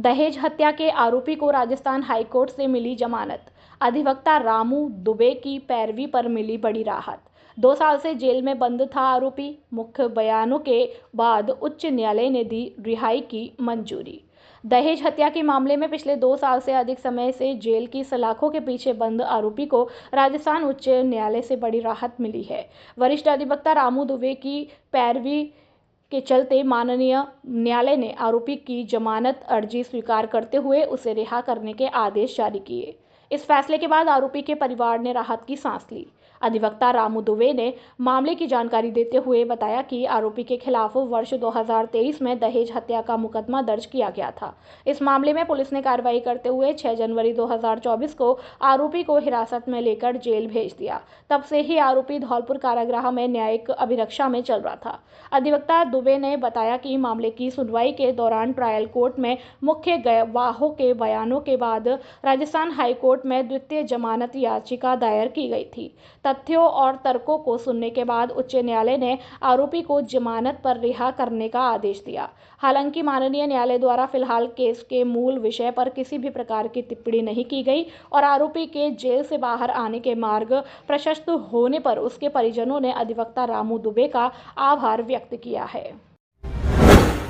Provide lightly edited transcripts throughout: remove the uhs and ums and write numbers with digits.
दहेज हत्या के आरोपी को राजस्थान हाईकोर्ट से मिली जमानत। अधिवक्ता रामू दुबे की पैरवी पर मिली बड़ी राहत। 2 साल से जेल में बंद था आरोपी। मुख्य बयानों के बाद उच्च न्यायालय ने दी रिहाई की मंजूरी। दहेज हत्या के मामले में पिछले 2 साल से अधिक समय से जेल की सलाखों के पीछे बंद आरोपी को राजस्थान उच्च न्यायालय से बड़ी राहत मिली है। वरिष्ठ अधिवक्ता रामू दुबे की पैरवी के चलते माननीय न्यायालय ने आरोपी की जमानत अर्जी स्वीकार करते हुए उसे रिहा करने के आदेश जारी किए। इस फैसले के बाद आरोपी के परिवार ने राहत की सांस ली। अधिवक्ता रामू दुबे ने मामले की जानकारी देते हुए बताया कि आरोपी के खिलाफ वर्ष 2023 में दहेज हत्या का मुकदमा दर्ज किया गया था। इस मामले में पुलिस ने कार्रवाई करते हुए 6 जनवरी 2024 को आरोपी को हिरासत में लेकर जेल भेज दिया। तब से ही आरोपी धौलपुर कारागृह में न्यायिक अभिरक्षा में चल रहा था। अधिवक्ता दुबे ने बताया कि मामले की सुनवाई के दौरान ट्रायल कोर्ट में मुख्य गवाहों के बयानों के बाद राजस्थान हाईकोर्ट में द्वितीय जमानत याचिका दायर की गई थी। तथ्यों और तर्कों को सुनने के बाद उच्च न्यायालय ने आरोपी को जमानत पर रिहा करने का आदेश दिया। हालांकि माननीय न्यायालय द्वारा फिलहाल केस के मूल विषय पर किसी भी प्रकार की टिप्पणी नहीं की गई और आरोपी के जेल से बाहर आने के मार्ग प्रशस्त होने पर उसके परिजनों ने अधिवक्ता रामू दुबे का आभार व्यक्त किया है।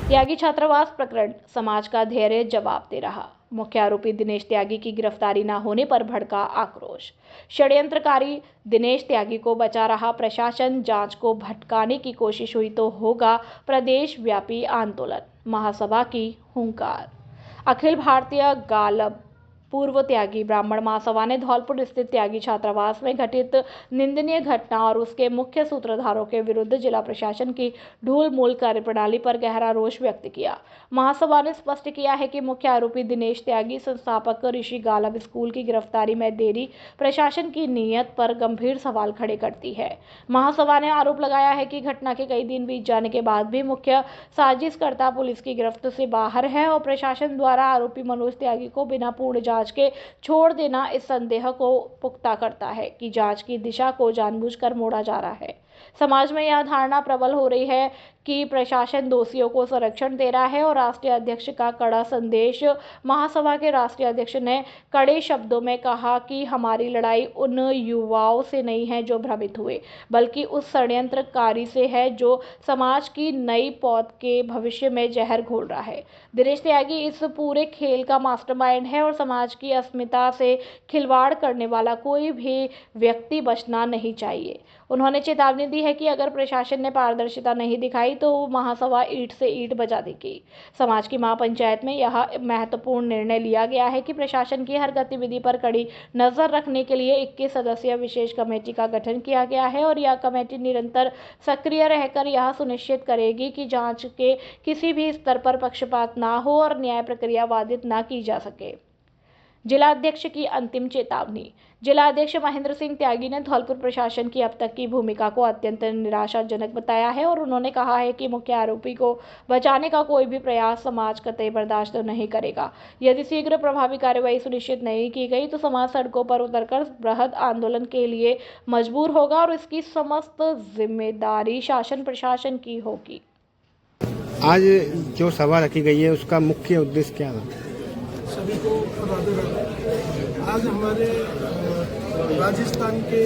त्यागी छात्रावास प्रकरण, समाज का धैर्य जवाब दे रहा। मुख्य आरोपी दिनेश त्यागी की गिरफ्तारी न होने पर भड़का आक्रोश। षड्यंत्रकारी दिनेश त्यागी को बचा रहा प्रशासन, जांच को भटकाने की कोशिश हुई तो होगा प्रदेश व्यापी आंदोलन, महासभा की हुंकार। अखिल भारतीय गालब पूर्व त्यागी ब्राह्मण महासभा ने धौलपुर स्थित त्यागी छात्रावास में घटित निंदनीय घटना और उसके मुख्य सूत्रधारों के विरुद्ध जिला प्रशासन की ढूल-मूल कार्यप्रणाली पर गहरा रोष व्यक्त किया। महासभा ने स्पष्ट किया है कि मुख्य आरोपी दिनेश त्यागी, संस्थापक ऋषि गालब स्कूल की गिरफ्तारी में देरी प्रशासन की नीयत पर गंभीर सवाल खड़े करती है। महासभा ने आरोप लगाया है कि घटना के कई दिन बीत जाने के बाद भी मुख्य साजिशकर्ता पुलिस की गिरफ्त से बाहर है और प्रशासन द्वारा आरोपी मनोज त्यागी को बिना पूर्ण जांच के छोड़ देना इस संदेह को पुख्ता करता है कि जांच की दिशा को जानबूझकर मोड़ा जा रहा है। समाज में यह धारणा प्रबल हो रही है कि प्रशासन दोषियों को संरक्षण दे रहा है और राष्ट्रीय अध्यक्ष का कड़ा संदेश। महासभा के राष्ट्रीय अध्यक्ष ने कड़े शब्दों में कहा कि हमारी लड़ाई उन युवाओं से नहीं है जो भ्रमित हुए, बल्कि उस षड्यंत्रकारी से है जो समाज की नई पौध के भविष्य में जहर घोल रहा है। दिनेश त्यागी इस पूरे खेल का मास्टरमाइंड है और समाज की अस्मिता से खिलवाड़ करने वाला कोई भी व्यक्ति बचना नहीं चाहिए। उन्होंने चेतावनी दी है कि अगर प्रशासन ने पारदर्शिता नहीं दिखाई तो महासभा ईंट से ईंट बजा देगी। समाज की महापंचायत में यह महत्वपूर्ण निर्णय लिया गया है कि प्रशासन की हर गतिविधि पर कड़ी नजर रखने के लिए 21 सदस्यीय विशेष कमेटी का गठन किया गया है और यह कमेटी निरंतर सक्रिय रहकर यह सुनिश्चित करेगी कि जांच के किसी भी स्तर पर पक्षपात न हो और न्याय प्रक्रिया बाधित न की जा सके। जिला अध्यक्ष की अंतिम चेतावनी। जिला अध्यक्ष महेंद्र सिंह त्यागी ने धौलपुर प्रशासन की अब तक की भूमिका को अत्यंत निराशाजनक बताया है और उन्होंने कहा है कि मुख्य आरोपी को बचाने का कोई भी प्रयास समाज कतई बर्दाश्त नहीं करेगा। यदि शीघ्र प्रभावी कार्रवाई सुनिश्चित नहीं की गई तो समाज सड़कों पर उतरकर बृहद आंदोलन के लिए मजबूर होगा और इसकी समस्त जिम्मेदारी शासन प्रशासन की होगी। आज जो सभा रखी गई है उसका मुख्य उद्देश्य क्या है? सभी को राधे राधे। आज हमारे राजस्थान के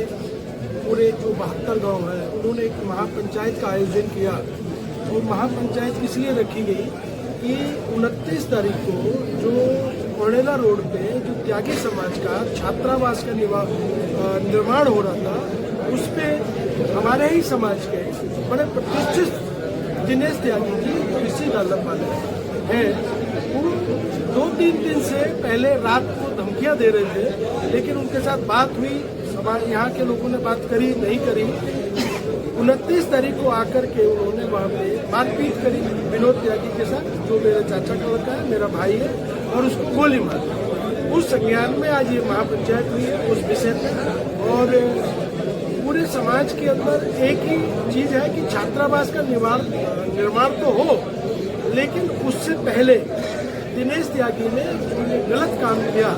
पूरे जो 72 गांव हैं उन्होंने एक महापंचायत का आयोजन किया और महापंचायत इसलिए रखी गई कि 29 तारीख को जो कोड़ेला रोड पे जो त्यागी समाज का छात्रावास का निर्माण हो रहा था उस पे हमारे ही समाज के बड़े प्रतिष्ठित दिनेश त्यागी जी ऋषि गालब वाले हैं, 2-3 दिन से पहले रात को धमकियां दे रहे थे, लेकिन उनके साथ बात हुई, समाज यहाँ के लोगों ने बात करी नहीं करी। 29 तारीख को आकर के उन्होंने वहाँ पे मारपीट करी विनोद त्यागी के साथ, जो मेरे चाचा का लड़का है, मेरा भाई है, और उसको गोली मारी। उस संज्ञान में आज ये महापंचायत हुई है उस विषय पे। और पूरे समाज के अंदर एक ही चीज है कि छात्रावास का निर्माण तो हो, लेकिन उससे पहले दिनेश त्यागी ने गलत काम किया।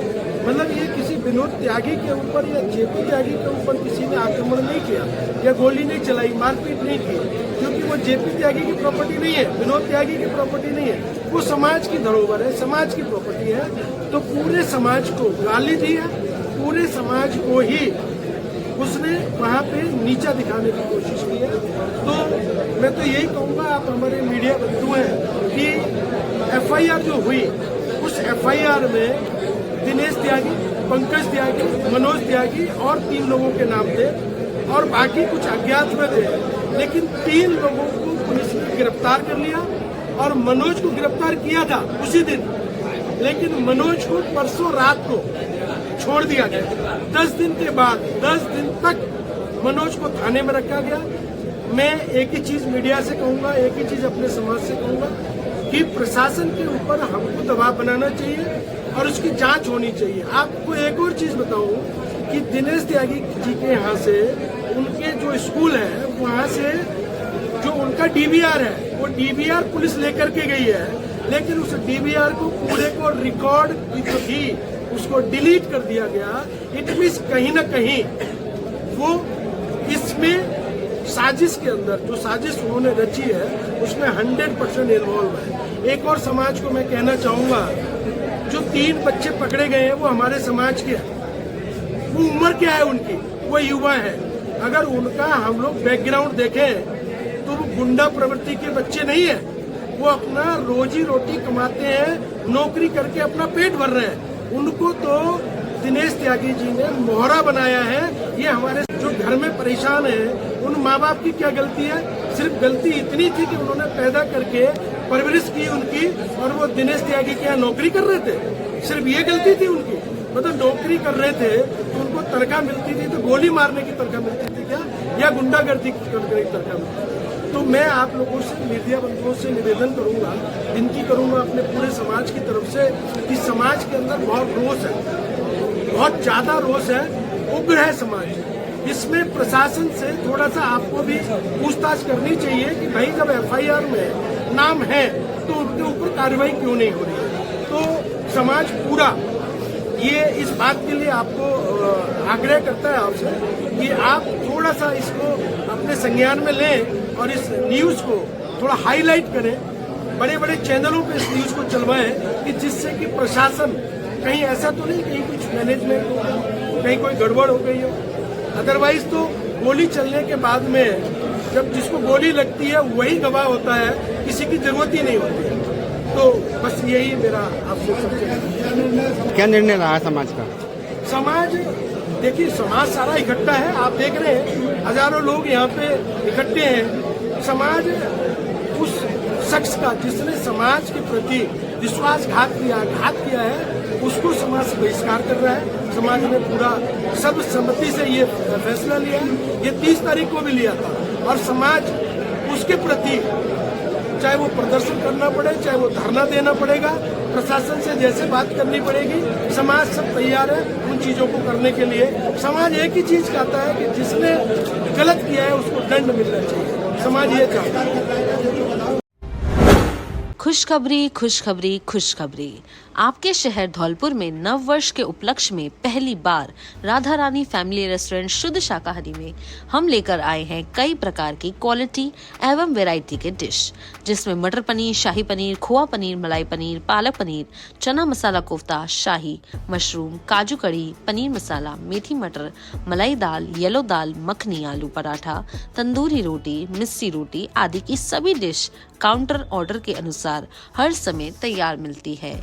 मतलब ये किसी विनोद त्यागी के ऊपर या जेपी त्यागी के ऊपर किसी ने आक्रमण नहीं किया या गोली नहीं चलाई, मारपीट नहीं की, क्योंकि वो जेपी त्यागी की प्रॉपर्टी नहीं है, विनोद त्यागी की प्रॉपर्टी नहीं है। वो समाज की धरोहर है, समाज की प्रॉपर्टी है। तो पूरे समाज को गाली दी है, पूरे समाज को ही उसने वहाँ पे नीचा दिखाने की कोशिश की है। तो मैं तो यही कहूँगा, आप हमारे मीडिया बंधु हैं, कि एफआईआर जो हुई, उस एफआईआर में दिनेश त्यागी, पंकज त्यागी, मनोज त्यागी और 3 लोगों के नाम थे और बाकी कुछ अज्ञात में थे, लेकिन 3 लोगों को पुलिस ने गिरफ्तार कर लिया और मनोज को गिरफ्तार किया था उसी दिन, लेकिन मनोज को परसों रात को छोड़ दिया गया। 10 दिन के बाद 10 दिन तक मनोज को थाने में रखा गया। मैं एक ही चीज मीडिया से कहूंगा, एक ही चीज अपने समाज से कहूंगा कि प्रशासन के ऊपर हमको दबाव बनाना चाहिए और उसकी जांच होनी चाहिए। आपको एक और चीज बताऊं कि दिनेश त्यागी जी के यहाँ से उनके जो स्कूल है वहाँ से जो उनका डीवीआर है, वो डीवीआर पुलिस लेकर के गई है, लेकिन उस डीवीआर को पूरे को रिकॉर्ड जो थी उसको डिलीट कर दिया गया। इट मीन्स कहीं ना कहीं वो इसमें साजिश के अंदर जो साजिश उन्होंने रची है उसमें 100% इन्वॉल्व है। एक और समाज को मैं कहना चाहूंगा, जो 3 बच्चे पकड़े गए हैं वो हमारे समाज के हैं। वो उम्र क्या है उनकी? वो युवा है। अगर उनका हम लोग बैकग्राउंड देखें तो वो गुंडा प्रवृत्ति के बच्चे नहीं है। वो अपना रोजी रोटी कमाते हैं, नौकरी करके अपना पेट भर रहे हैं। उनको तो दिनेश त्यागी जी ने मोहरा बनाया है। ये हमारे जो घर में परेशान है उन माँ बाप की क्या गलती है? सिर्फ गलती इतनी थी कि उन्होंने पैदा करके परवरिश की उनकी, और वो दिनेश त्यागी के यहाँ नौकरी कर रहे थे। सिर्फ ये गलती थी उनकी। मतलब नौकरी कर रहे थे तो उनको तनख्वाह मिलती थी, तो गोली मारने की तनख्वाह मिलती थी क्या, या गुंडागर्दी करने की तनख्वाह मिलती थी? तो मैं आप लोगों से, मीडिया बंधुओं से निवेदन करूंगा, विनती करूंगा अपने पूरे समाज की तरफ से कि समाज के अंदर बहुत रोष है, बहुत ज्यादा रोष है, उग्र है समाज। इसमें प्रशासन से थोड़ा सा आपको भी पूछताछ करनी चाहिए कि भाई जब एफआईआर में नाम है तो उनके ऊपर कार्रवाई क्यों नहीं हो रही है। तो समाज पूरा ये इस बात के लिए आपको आग्रह करता है आपसे कि आप थोड़ा सा इसको अपने संज्ञान में लें और इस न्यूज को थोड़ा हाईलाइट करें, बड़े बड़े चैनलों पे इस न्यूज को चलवाएं, कि जिससे कि प्रशासन कहीं ऐसा तो नहीं कहीं कुछ मैनेजमेंट हो गई, कहीं कोई गड़बड़ हो गई हो। अदरवाइज तो गोली चलने के बाद में जब जिसको गोली लगती है वही गवाह होता है, किसी की जरूरत ही नहीं होती है। तो बस यही मेरा आपसे सबसे क्या निर्णय रहा समाज का? समाज देखिए, समाज सारा इकट्ठा है। आप देख रहे हैं हजारों लोग यहाँ पे इकट्ठे हैं। समाज उस शख्स का जिसने समाज के प्रति विश्वासघात किया, घात किया है, उसको समाज बहिष्कार कर रहा है। समाज ने पूरा सर्वसम्मति से ये फैसला लिया है। ये 30 तारीख को भी लिया था और समाज उसके प्रति चाहे वो प्रदर्शन करना पड़े, चाहे वो धरना देना पड़ेगा, प्रशासन से जैसे बात करनी पड़ेगी, समाज सब तैयार है उन चीजों को करने के लिए। समाज एक ही चीज चाहता है कि जिसने गलत किया है उसको दंड मिलना चाहिए। समाज ये चाहता है। खुशखबरी खुशखबरी खुशखबरी। आपके शहर धौलपुर में नव वर्ष के उपलक्ष्य में पहली बार राधा रानी फैमिली रेस्टोरेंट शुद्ध शाकाहारी में हम लेकर आए हैं कई प्रकार की क्वालिटी एवं वैरायटी के डिश, जिसमें मटर पनीर, शाही पनीर, खोआ पनीर, मलाई पनीर, पालक पनीर, चना मसाला कोफ्ता, शाही मशरूम, काजू कड़ी, पनीर मसाला, मेथी मटर, मलाई दाल, येलो दाल, मखनी, आलू पराठा, तंदूरी रोटी, मिस्सी रोटी आदि की सभी डिश काउंटर ऑर्डर के अनुसार हर समय तैयार मिलती है।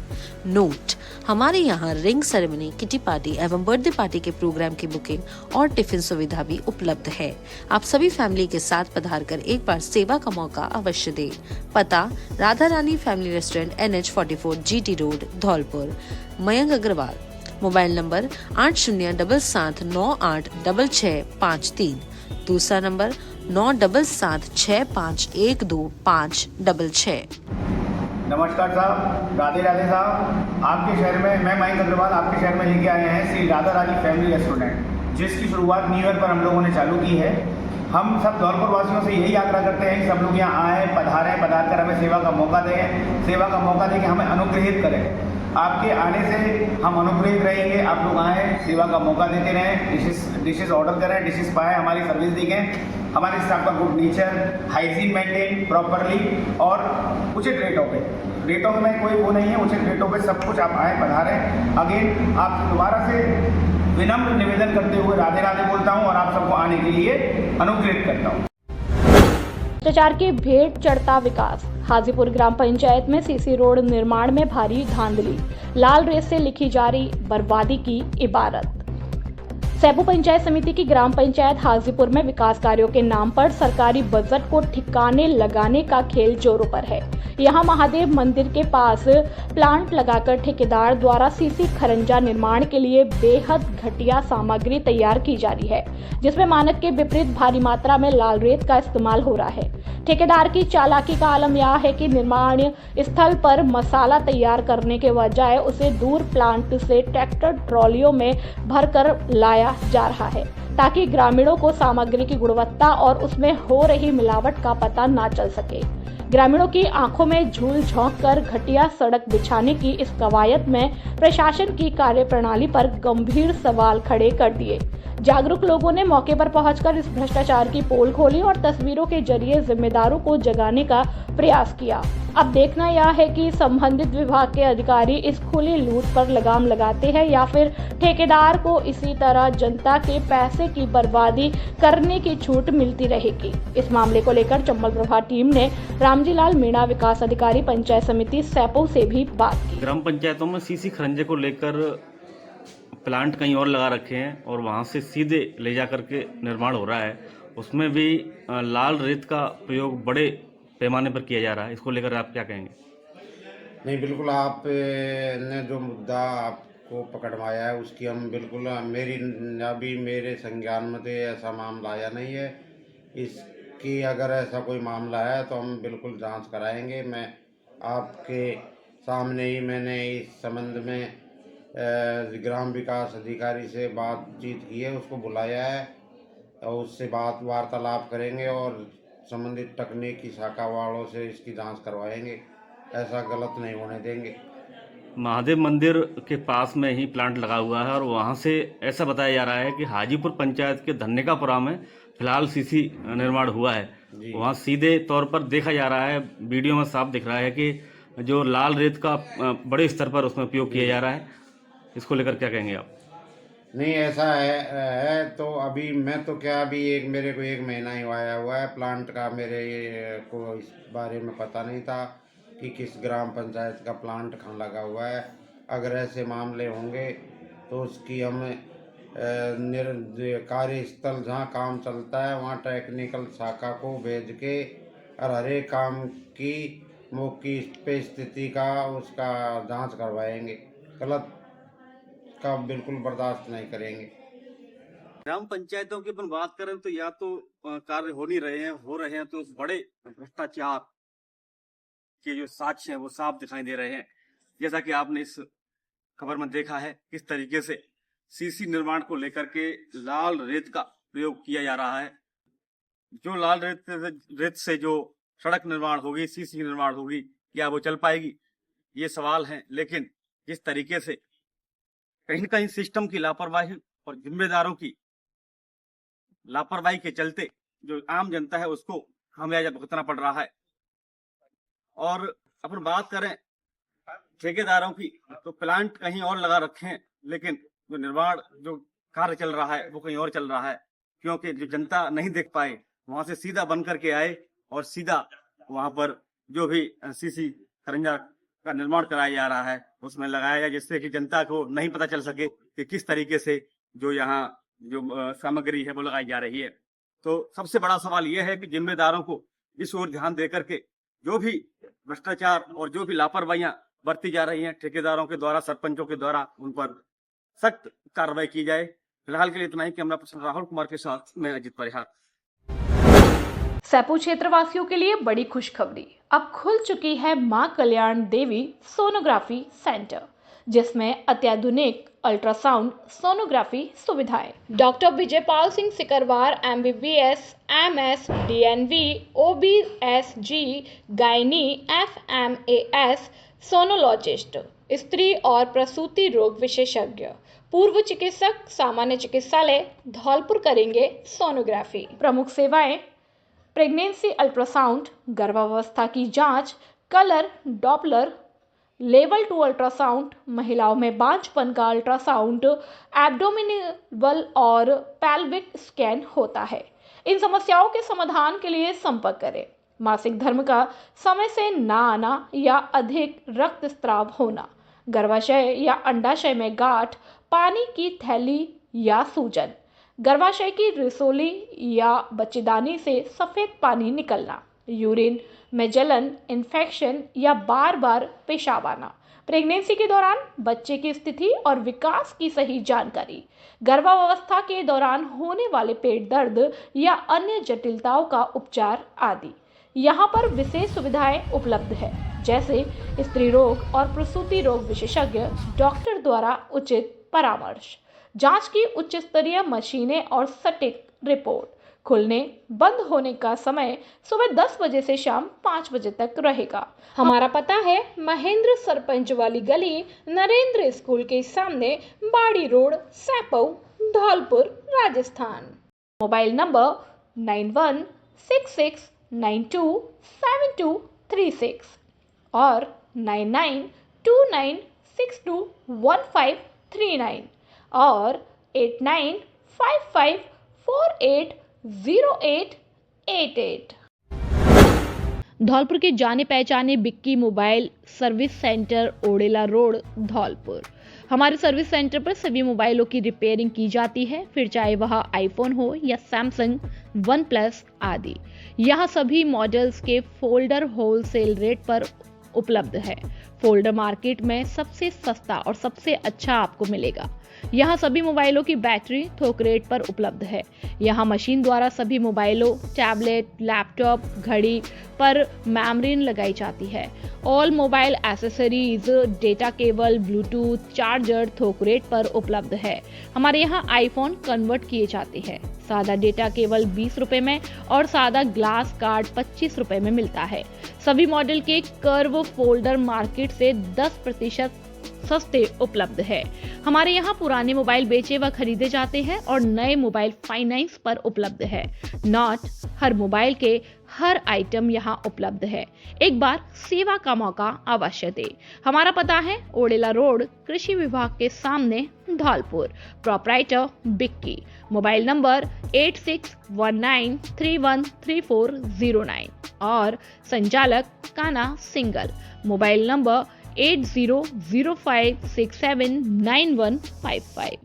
नोट: हमारे यहाँ रिंग सेरेमनी, किटी पार्टी एवं बर्थडे पार्टी के प्रोग्राम की बुकिंग और टिफिन सुविधा भी उपलब्ध है। आप सभी फैमिली के साथ पधार कर एक बार सेवा का मौका अवश्य दें। पता: Radha Rani family restaurant, NH44, GT road, Dholpur. Mayank Agarwal. Mobile number 8077986653। दूसरा नंबर 9776512566। नमस्कार साहब, राधे राधे साहब। आपके शहर में मैं मयंक अग्रवाल आपके शहर में लेके आए हैं श्री राधा रानी फैमिली रेस्टोरेंट, जिसकी शुरुआत न्यू ईयर पर हम लोगों ने चालू की है। हम सब धौलपुर वासियों से यही आग्रह करते हैं कि सब लोग यहाँ आएँ, पधारें, पधार कर हमें सेवा का मौका दें, सेवा का मौका दें कि हमें अनुग्रहित करें। आपके आने से हम अनुग्रहित रहेंगे। आप लोग आएँ, सेवा का मौका देते रहें, डिशेस ऑर्डर करें, डिशेस पाएँ, हमारी सर्विस देखें। हमारे स्टाफ का good nature, hygiene maintain properly और उचित रेटों पे। डेटों में कोई वो नहीं है, उचित डेटों पे सब कुछ आप आए पधारें। अगेन आपसे दोबारा से विनम्र निवेदन करते हुए राधे राधे बोलता हूँ और आप सबको आने के लिए अनुग्रहित करता हूँ। भ्रष्टाचार के भेंट चढ़ता विकास। हाजीपुर ग्राम पंचायत में सीसी रोड निर्माण में भारी धांधली, लाल रेत से लिखी जा रही बर्बादी की इबारत। सैपू पंचायत समिति की ग्राम पंचायत हाजीपुर में विकास कार्यों के नाम पर सरकारी बजट को ठिकाने लगाने का खेल जोरों पर है। यहां महादेव मंदिर के पास प्लांट लगाकर ठेकेदार द्वारा सीसी खरंजा निर्माण के लिए बेहद घटिया सामग्री तैयार की जा रही है, जिसमें मानक के विपरीत भारी मात्रा में लाल रेत का इस्तेमाल हो रहा है। ठेकेदार की चालाकी का आलम यह है कि निर्माण स्थल पर मसाला तैयार करने के बजाय उसे दूर प्लांट से ट्रैक्टर ट्रॉलियों में भरकर लाया जा रहा है, ताकि ग्रामीणों को सामग्री की गुणवत्ता और उसमें हो रही मिलावट का पता ना चल सके। ग्रामीणों की आंखों में झूल झोंक कर घटिया सड़क बिछाने की इस कवायद में प्रशासन की कार्यप्रणाली पर गंभीर सवाल खड़े कर दिए। जागरूक लोगों ने मौके पर पहुंचकर इस भ्रष्टाचार की पोल खोली और तस्वीरों के जरिए जिम्मेदारों को जगाने का प्रयास किया। अब देखना यह है कि संबंधित विभाग के अधिकारी इस खुली लूट पर लगाम लगाते हैं या फिर ठेकेदार को इसी तरह जनता के पैसे की बर्बादी करने की छूट मिलती रहेगी। इस मामले को लेकर चंबल प्रभा टीम ने रामजीलाल मीणा, विकास अधिकारी पंचायत समिति सैपू से भी बात की। ग्राम पंचायतों में सीसी खरंजे को लेकर प्लांट कहीं और लगा रखे हैं और वहां से सीधे ले जा करके निर्माण हो रहा है। उसमें भी लाल रेत का प्रयोग बड़े पैमाने पर किया जा रहा है। इसको लेकर आप क्या कहेंगे? नहीं, बिल्कुल आपने जो मुद्दा आपको पकड़वाया है उसकी हम बिल्कुल अभी मेरे संज्ञान में तो ऐसा मामला आया नहीं है। इसकी अगर ऐसा कोई मामला है तो हम बिल्कुल जांच कराएंगे। मैं आपके सामने ही मैंने इस संबंध में ग्राम विकास अधिकारी से बातचीत की है, उसको बुलाया है और उससे वार्तालाप करेंगे और संबंधित तकनीकी शाखा वालों से इसकी जांच करवाएंगे। ऐसा गलत नहीं होने देंगे। महादेव मंदिर के पास में ही प्लांट लगा हुआ है और वहां से ऐसा बताया जा रहा है कि हाजीपुर पंचायत के धन्यकापुरा में फिलहाल सीसी निर्माण हुआ है। वहां सीधे तौर पर देखा जा रहा है, वीडियो में साफ दिख रहा है कि जो लाल रेत का बड़े स्तर पर उसमें उपयोग किया जा रहा है। इसको लेकर क्या कहेंगे आप? नहीं, ऐसा है तो अभी मैं तो क्या अभी मेरे को 1 महीना ही आया हुआ है प्लांट का। मेरे को इस बारे में पता नहीं था कि किस ग्राम पंचायत का प्लांट कहाँ लगा हुआ है। अगर ऐसे मामले होंगे तो उसकी हम कार्यस्थल जहाँ काम चलता है वहाँ टेक्निकल शाखा को भेज के और हर एक काम की मौके पे स्थिति का उसका जांच करवाएंगे। गलत का बिल्कुल बर्दाश्त नहीं करेंगे। ग्राम पंचायतों की अपन बात करें तो या तो कार्य हो नहीं रहे हैं, हो रहे हैं तो बड़े भ्रष्टाचार के जो साक्ष्य हैं वो साफ दिखाई दे रहे हैं। जैसा कि आपने इस खबर में देखा है किस तरीके से सीसी निर्माण को लेकर के लाल रेत का प्रयोग किया जा रहा है। जो लाल रेत से जो सड़क निर्माण होगी, सीसी निर्माण होगी, क्या वो चल पाएगी? ये सवाल है। लेकिन जिस तरीके से कहीं न कहीं सिस्टम की लापरवाही और जिम्मेदारों की लापरवाही के चलते जो आम जनता है उसको खामियाजा भुगतना पड़ रहा है। और अपन बात करें ठेकेदारों की तो प्लांट कहीं और लगा रखे हैं, लेकिन जो निर्माण जो कार्य चल रहा है वो कहीं और चल रहा है, क्योंकि जो जनता नहीं देख पाए वहां से सीधा बन करके आए और सीधा वहां पर जो भी सीसी खरंजा का निर्माण कराया जा रहा है उसमें लगाया जाए, जिससे कि जनता को नहीं पता चल सके कि किस तरीके से जो यहाँ जो सामग्री है वो लगाई जा रही है। तो सबसे बड़ा सवाल यह है कि जिम्मेदारों को इस ओर ध्यान दे करके जो भी भ्रष्टाचार और जो भी लापरवाहियां बरती जा रही हैं ठेकेदारों के द्वारा, सरपंचों के द्वारा, उन पर सख्त कार्रवाई की जाए। फिलहाल के लिए इतना ही। कैमरा पर्सन राहुल कुमार के साथ मैं अजित परिहार। सैपू क्षेत्रवासियों के लिए बड़ी खुशखबरी। अब खुल चुकी है मां कल्याण देवी सोनोग्राफी सेंटर, जिसमें अत्याधुनिक अल्ट्रासाउंड सोनोग्राफी सुविधाएं। Doctor Vijaypal Singh Sikarwar MBBS, MS, DNV, OBSG, gynae, FMAS, sonologist, स्त्री और प्रसूति रोग विशेषज्ञ, पूर्व चिकित्सक, सामान्य चिकित्सालय धौलपुर करेंगे सोनोग्राफी। प्रमुख सेवाएं: प्रेगनेंसी अल्ट्रासाउंड, गर्भावस्था की जांच, कलर डॉपलर, लेवल 2 अल्ट्रासाउंड, महिलाओं में बांझपन का अल्ट्रासाउंड, एब्डोमिनल और पेल्विक स्कैन होता है। इन समस्याओं के समाधान के लिए संपर्क करें। मासिक धर्म का समय से ना आना या अधिक रक्तस्राव होना, गर्भाशय या अंडाशय में गांठ, पानी की थैली या सूजन, गर्भाशय की रिसोली या बच्चेदानी से सफेद पानी निकलना, यूरिन में जलन, इन्फेक्शन या बार बार पेशाब आना, प्रेगनेंसी के दौरान बच्चे की स्थिति और विकास की सही जानकारी, गर्भावस्था के दौरान होने वाले पेट दर्द या अन्य जटिलताओं का उपचार आदि। यहाँ पर विशेष सुविधाएं उपलब्ध है, जैसे स्त्री रोग और प्रसूति रोग विशेषज्ञ डॉक्टर द्वारा उचित परामर्श, जांच की उच्च स्तरीय मशीनें और सटीक रिपोर्ट। खुलने बंद होने का समय सुबह 10 बजे से शाम 5 बजे तक रहेगा। हमारा पता है महेंद्र सरपंच वाली गली, नरेंद्र स्कूल के सामने, Bari road, Saipau, Dholpur, Rajasthan. Mobile number 9166927236 और 9929621539 और 8955480888। धौलपुर के जाने पहचाने Bikki mobile service centre, Odela road, Dholpur. हमारे सर्विस सेंटर पर सभी मोबाइलों की रिपेयरिंग की जाती है, फिर चाहे वह आईफोन हो या सैमसंग, वन प्लस आदि। यहाँ सभी मॉडल्स के फोल्डर होलसेल रेट पर उपलब्ध है। फोल्डर मार्केट में सबसे सस्ता और सबसे अच्छा आपको मिलेगा। यहाँ सभी मोबाइलों की बैटरी थोक रेट पर उपलब्ध है। यहाँ मशीन द्वारा सभी मोबाइलों, टैबलेट, लैपटॉप, घड़ी पर मेमोरीन लगाई जाती है। All mobile accessories, data cable, Bluetooth, charger थोक रेट पर उपलब्ध है। हमारे यहाँ आईफोन कन्वर्ट किए जाते हैं। सादा डेटा केबल 20 रुपए में और सादा ग्लास कार्ड 25 रुपए में मिलता है। सभी मॉडल के कर्व फोल्डर मार्केट से 10% सस्ते उपलब्ध है। हमारे यहाँ पुराने मोबाइल बेचे व खरीदे जाते हैं और नए मोबाइल फाइनेंस पर उपलब्ध है। नॉट हर मोबाइल के हर आइटम यहाँ उपलब्ध है। एक बार सेवा का मौका अवश्य दे। हमारा पता है ओडेला रोड, कृषि विभाग के सामने, Dholpur. Proprietor Bikki. Mobile number 8619313409 और संचालक काना सिंगल। Mobile number 8005679155।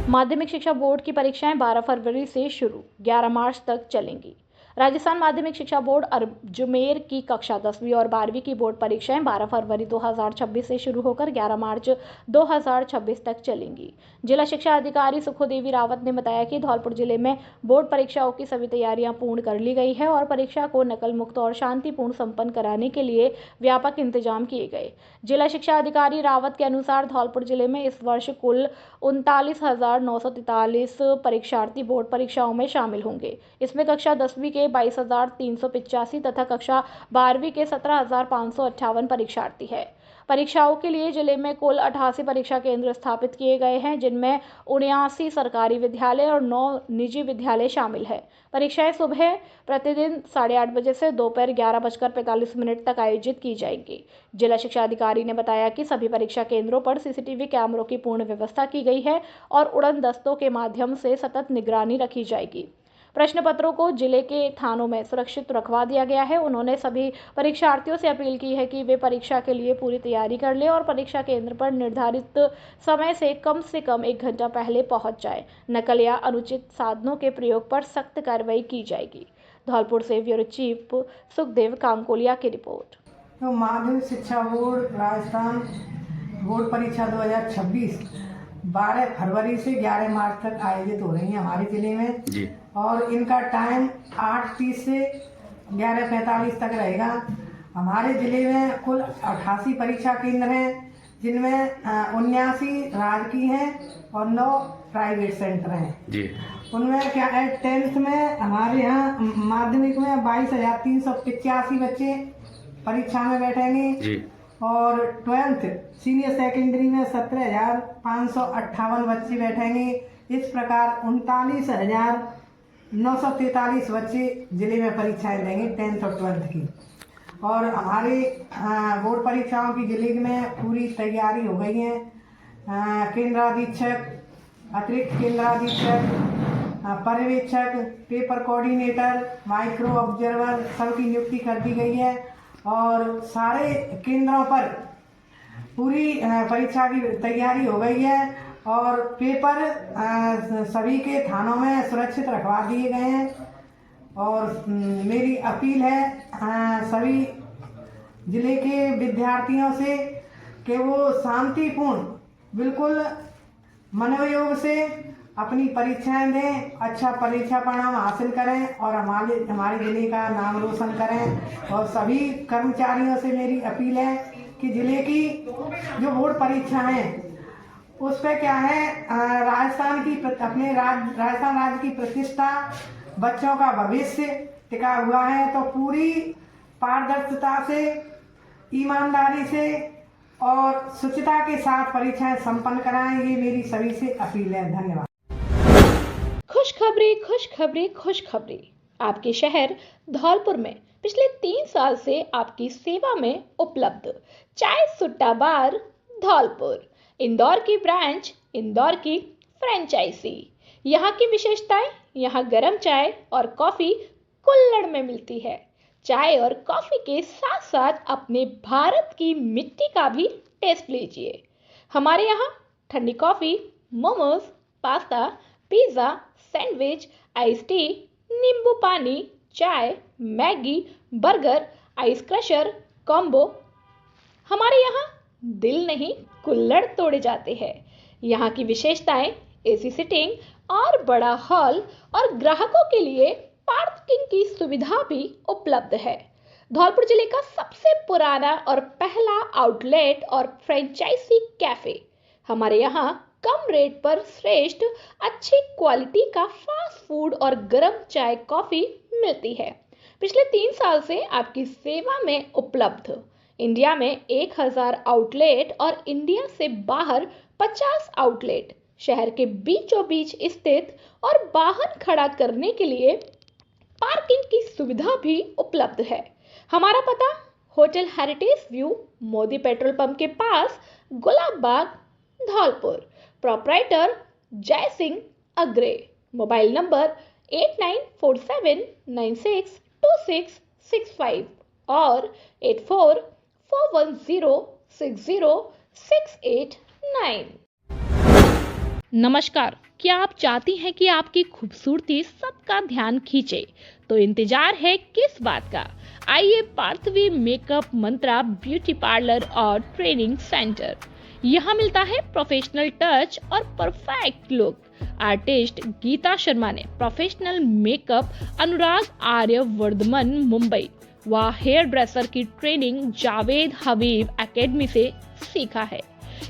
माध्यमिक शिक्षा बोर्ड की परीक्षाएं 12 फरवरी से शुरू, 11 मार्च तक चलेंगी। राजस्थान माध्यमिक शिक्षा बोर्ड अजमेर की कक्षा 10वीं और 12वीं की बोर्ड परीक्षाएं 12 फरवरी 2026 से शुरू होकर 11 मार्च 2026 तक चलेंगी। जिला शिक्षा अधिकारी सुखोदेवी रावत ने बताया कि धौलपुर जिले में बोर्ड परीक्षाओं की सभी तैयारियां पूर्ण कर ली गई है और परीक्षा को नकल मुक्त और शांतिपूर्ण संपन्न कराने के लिए व्यापक इंतजाम किए गए। जिला शिक्षा अधिकारी रावत के अनुसार धौलपुर जिले में इस वर्ष कुल 39,943 परीक्षार्थी बोर्ड परीक्षाओं में शामिल होंगे। इसमें कक्षा 10वीं के 22,385 तथा कक्षा 12वीं के 17,558 परीक्षार्थी है। परीक्षाओं के लिए जिले में कुल 88 परीक्षा केंद्र स्थापित किए गए हैं, जिनमें 79 सरकारी विद्यालय और 9 निजी विद्यालय शामिल है। परीक्षाएं सुबह प्रतिदिन 8:30 बजे से दोपहर 11:45 तक आयोजित की जाएंगी। जिला शिक्षा अधिकारी ने बताया कि सभी परीक्षा केंद्रों पर सीसीटीवी कैमरों की पूर्ण व्यवस्था की गई है और उड़न दस्तों के माध्यम से सतत निगरानी रखी जाएगी। प्रश्न पत्रों को जिले के थानों में सुरक्षित रखवा दिया गया है। उन्होंने सभी परीक्षार्थियों से अपील की है कि वे परीक्षा के लिए पूरी तैयारी कर लें और परीक्षा केंद्र पर निर्धारित समय से कम 1 घंटा पहले पहुंच जाएं। नकल या अनुचित साधनों के प्रयोग पर सख्त कार्रवाई की जाएगी। धौलपुर से ब्यूरो चीफ सुखदेव कांकोलिया की रिपोर्ट। तो माध्यमिक शिक्षा बोर्ड राजस्थान बोर्ड परीक्षा 2026 12 फरवरी से 11 मार्च तक आयोजित हो रही है हमारे जिले में जी। और इनका टाइम 8:30 से 11:45 तक रहेगा। हमारे जिले में कुल 88 परीक्षा केंद्र हैं, जिनमें 79 राजकीय हैं और 9 प्राइवेट सेंटर हैं जी। उनमें क्या है, 10th में हमारे यहाँ माध्यमिक में 22,385 बच्चे परीक्षा में बैठेंगे जी। और 12th सीनियर सेकेंडरी में 17,558 बच्चे बैठेंगे। इस प्रकार 39,943 बच्चे जिले में परीक्षाएं देंगे 10th और 12th की। और हमारे बोर्ड परीक्षाओं की जिले में पूरी तैयारी हो गई है। केंद्राधीक्षक, अतिरिक्त केंद्राधीक्षक, पर्यवेक्षक, पेपर कोऑर्डिनेटर, माइक्रो ऑब्जर्वर सबकी नियुक्ति कर दी गई है और सारे केंद्रों पर पूरी परीक्षा की तैयारी हो गई है और पेपर सभी के थानों में सुरक्षित रखवा दिए गए हैं। और मेरी अपील है सभी जिले के विद्यार्थियों से कि वो शांतिपूर्ण बिल्कुल मनोयोग से अपनी परीक्षाएं दें, अच्छा परीक्षा परिणाम हासिल करें और हमारे जिले का नाम रोशन करें। और सभी कर्मचारियों से मेरी अपील है कि जिले की जो बोर्ड परीक्षा है उस पर क्या है, राजस्थान राज्य की प्रतिष्ठा, बच्चों का भविष्य टिका हुआ है, तो पूरी पारदर्शिता से, ईमानदारी से और शुचिता के साथ परीक्षाएं संपन्न कराएं, ये मेरी सभी से अपील है। धन्यवाद। खुशखबरी, खुशखबरी, खुशखबरी। आपके शहर धौलपुर में पिछले 3 साल से आपकी सेवा में उपलब्ध चाय सुट्टा बार धौलपुर, इंदौर की ब्रांच, इंदौर की फ्रेंचाइजी। यहाँ की विशेषताएं, यहाँ गर्म चाय और कॉफी कुल्हड़ में मिलती है। चाय और कॉफी के साथ साथ अपने भारत की मिट्टी का भी टेस्ट लीजिए। हमारे यहाँ ठंडी coffee, momos, pasta, pizza, sandwich, ice tea, नींबू पानी, चाय, Maggi, burger, ice crusher, combo. हमारे यहाँ दिल नहीं कुल्हड़ तोड़े जाते हैं। यहाँ की विशेषताएं, एसी सिटिंग और बड़ा हॉल और ग्राहकों के लिए पार्किंग की सुविधा भी उपलब्ध है। धौलपुर जिले का सबसे पुराना और पहला आउटलेट और फ्रेंचाइजी कैफे। हमारे यहाँ कम रेट पर श्रेष्ठ अच्छी क्वालिटी का फास्ट फूड और गर्म चाय कॉफी मिलती है। पिछले 3 साल से आपकी सेवा में उपलब्ध। इंडिया में 1000 आउटलेट और इंडिया से बाहर 50 आउटलेट, शहर के बीचों बीच स्थित और वाहन खड़ा करने के लिए पार्किंग की सुविधा भी उपलब्ध है। हमारा पता hotel heritage view, Modi petrol pump के पास, गुलाब बाग, धौलपुर। प्रोपराइटर जय सिंह अग्रे। मोबाइल नंबर 8947962665 और 8441060689। नमस्कार, क्या आप चाहती हैं कि आपकी खूबसूरती सबका ध्यान खींचे? तो इंतजार है किस बात का? आइए Parthavi makeup mantra beauty parlour और ट्रेनिंग सेंटर। यहाँ मिलता है प्रोफेशनल टच और perfect look. Artist Geeta Sharma ने प्रोफेशनल मेकअप अनुराग आर्य वर्धमान मुंबई व हेयर ड्रेसर की ट्रेनिंग जावेद हबीब एकेडमी से सीखा है।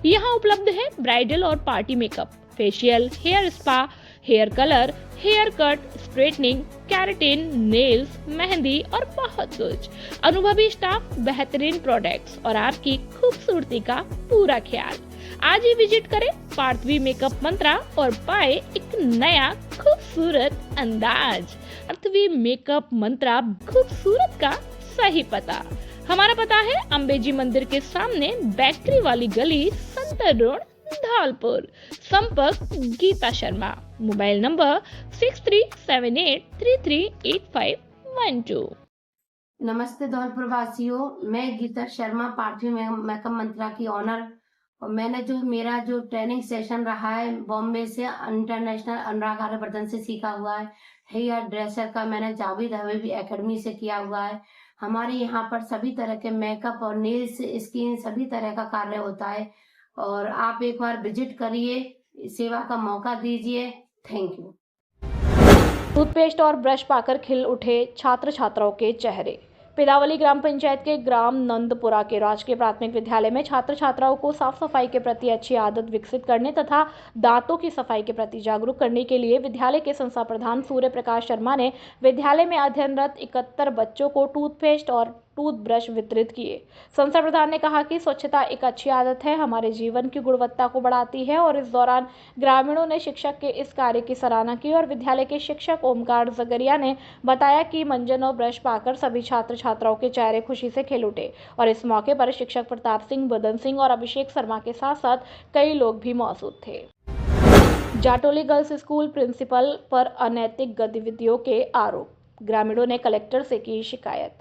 यहाँ उपलब्ध है ब्राइडल और party makeup, facial, hair spa, hair colour, hair cut, straightening, keratin, nails, mehndi और बहुत कुछ। अनुभवी स्टाफ, बेहतरीन प्रोडक्ट्स और आपकी खूबसूरती का पूरा ख्याल। आज ही विजिट करें पार्थवी मेकअप मंत्रा और पाए एक नया खूबसूरत अंदाज। पार्थवी मेकअप मंत्रा, खूबसूरत का सही पता। हमारा पता है अंबेजी मंदिर के सामने बैकरी वाली गली, संतर रोड, धौलपुर। संपर्क गीता शर्मा। Mobile number 6378338512। नमस्ते धौलपुर वासियों, मैं गीता शर्मा, पार्थवी मेकअप मंत्रा की ऑनर। और मैंने मेरा जो ट्रेनिंग सेशन रहा है बॉम्बे से इंटरनेशनल अनुराग आर्यवर्धन से सीखा हुआ है। हेयर ड्रेसर का मैंने जावेद हबीब एकेडमी से किया हुआ है। हमारे यहाँ पर सभी तरह के मेकअप और नेल्स, स्किन सभी तरह का कार्य होता है और आप एक बार विजिट करिए, सेवा का मौका दीजिए। Thank you. टूथपेस्ट और ब्रश पाकर खिल उठे छात्र छात्राओं के चेहरे। पिदावली ग्राम पंचायत के ग्राम नंदपुरा के राजकीय प्राथमिक विद्यालय में छात्र छात्राओं को साफ सफाई के प्रति अच्छी आदत विकसित करने तथा दांतों की सफाई के प्रति जागरूक करने के लिए विद्यालय के संस्था प्रधान सूर्य प्रकाश शर्मा ने विद्यालय में अध्ययनरत 71 बच्चों को टूथपेस्ट और टूथब्रश वितरित किए। संसद प्रधान ने कहा कि स्वच्छता एक अच्छी आदत है, हमारे जीवन की गुणवत्ता को बढ़ाती है और इस दौरान ग्रामीणों ने शिक्षक के इस कार्य की सराहना की और विद्यालय के शिक्षक ओमकार जगरिया ने बताया कि मंजन और ब्रश पाकर सभी छात्र छात्राओं के चेहरे खुशी से खिल उठे और इस मौके पर शिक्षक प्रताप सिंह, बदन सिंह और अभिषेक शर्मा के साथ साथ कई लोग भी मौजूद थे। जाटोली गर्ल्स स्कूल प्रिंसिपल पर अनैतिक गतिविधियों के आरोप, ग्रामीणों ने कलेक्टर से की शिकायत।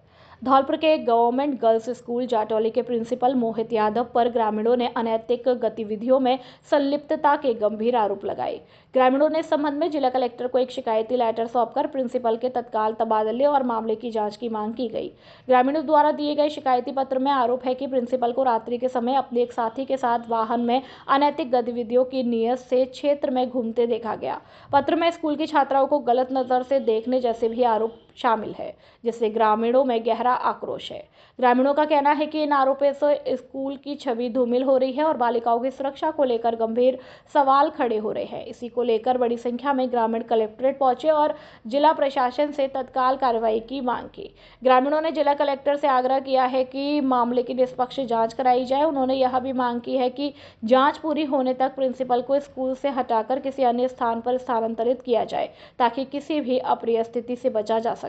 धौलपुर के गवर्नमेंट गर्ल्स स्कूल जाटौली के प्रिंसिपल मोहित यादव पर ग्रामीणों ने अनैतिक गतिविधियों में संलिप्तता के गंभीर आरोप लगाए। ग्रामीणों ने इस संबंध में जिला कलेक्टर को एक शिकायती लेटर सौंपकर प्रिंसिपल के तत्काल तबादले और मामले की जांच की मांग की गई। ग्रामीणों द्वारा दिए गए शिकायती पत्र में आरोप है कि प्रिंसिपल को रात्रि के समय अपने एक साथी के साथ वाहन में अनैतिक गतिविधियों की नीयत से क्षेत्र में घूमते देखा गया। पत्र में स्कूल की छात्राओं को गलत नजर से देखने जैसे भी आरोप शामिल है, जिससे ग्रामीणों में गहरा आक्रोश है। ग्रामीणों का कहना है कि इन आरोपों से स्कूल की छवि धूमिल हो रही है और बालिकाओं की सुरक्षा को लेकर गंभीर सवाल खड़े हो रहे हैं। इसी को लेकर बड़ी संख्या में ग्रामीण कलेक्ट्रेट पहुंचे और जिला प्रशासन से तत्काल कार्रवाई की मांग की। ग्रामीणों ने जिला कलेक्टर से आग्रह किया है कि मामले की निष्पक्ष जांच कराई जाए। उन्होंने यह भी मांग की है कि जांच पूरी होने तक प्रिंसिपल को स्कूल से हटाकर किसी अन्य स्थान पर स्थानांतरित किया जाए ताकि किसी भी अप्रिय स्थिति से बचा जा सके।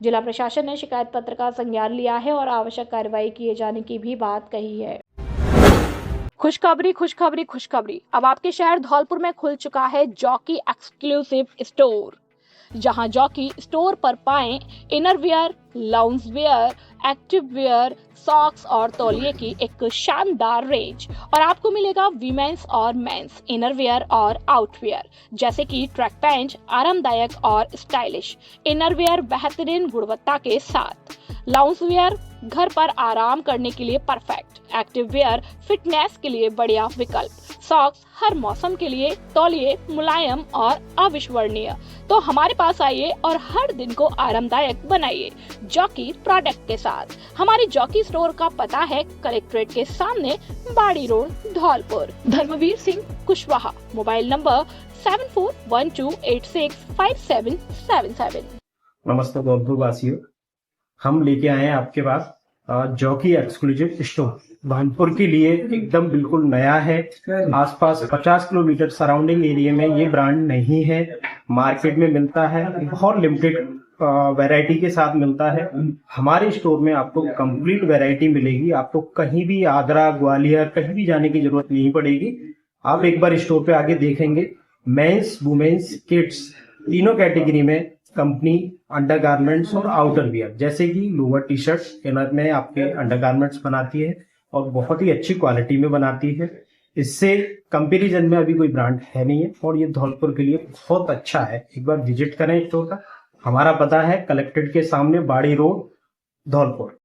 जिला प्रशासन ने शिकायत पत्र का संज्ञान लिया है और आवश्यक कार्रवाई किए जाने की भी बात कही है। खुशखबरी खुशखबरी खुशखबरी, अब आपके शहर धौलपुर में खुल चुका है जॉकी एक्सक्लूसिव स्टोर, जहां जॉकी स्टोर पर पाएं इनरवियर, लाउंजवियर, एक्टिववियर, सॉक्स और तौलिए की एक शानदार रेंज और आपको मिलेगा वीमेंस और मेंस इनरवियर और आउटवियर जैसे कि ट्रैक पैंट आरामदायक और स्टाइलिश, इनरवियर बेहतरीन गुणवत्ता के साथ, लाउंजवियर घर पर आराम करने के लिए परफेक्ट, एक्टिववियर फिटनेस के लिए बढ़िया विकल्प, सॉक्स हर मौसम के लिए, तौलिए मुलायम और अविस्मरणीय। तो हमारे पास आइए और हर दिन को आरामदायक बनाइए जॉकी प्रोडक्ट के साथ। हमारी जॉकी स्टोर का पता है कलेक्ट्रेट के सामने, Bari road, Dholpur. Dharmveer Singh Kushwaha, mobile number 7412865777। नमस्ते धौलपुर वासियों, हम लेके आए हैं आपके पास जॉकी एक्सक्लूसिव स्टोर। भानपुर के लिए एकदम बिल्कुल नया है। आसपास 50 किलोमीटर सराउंडिंग एरिया में ये ब्रांड नहीं है, मार्केट में मिलता है, बहुत लिमिटेड वैरायटी के साथ मिलता है। हमारे स्टोर में आपको कंप्लीट वैरायटी मिलेगी, आपको कहीं भी आगरा, ग्वालियर कहीं भी जाने की जरूरत नहीं पड़ेगी। आप एक बार स्टोर पे आके देखेंगे, मेंस, वुमेन्स, किड्स तीनों कैटेगरी में कंपनी अंडरगारमेंट्स और आउटर वियर जैसे कि लोअर टी शर्ट इनर में आपके अंडरगारमेंट्स बनाती है और बहुत ही अच्छी क्वालिटी में बनाती है। इससे कंपैरिजन में अभी कोई ब्रांड है नहीं है और ये धौलपुर के लिए बहुत अच्छा है। एक बार विजिट करें स्टोर का। हमारा पता है कलेक्ट्रेट के सामने, बाड़ी रोड, धौलपुर।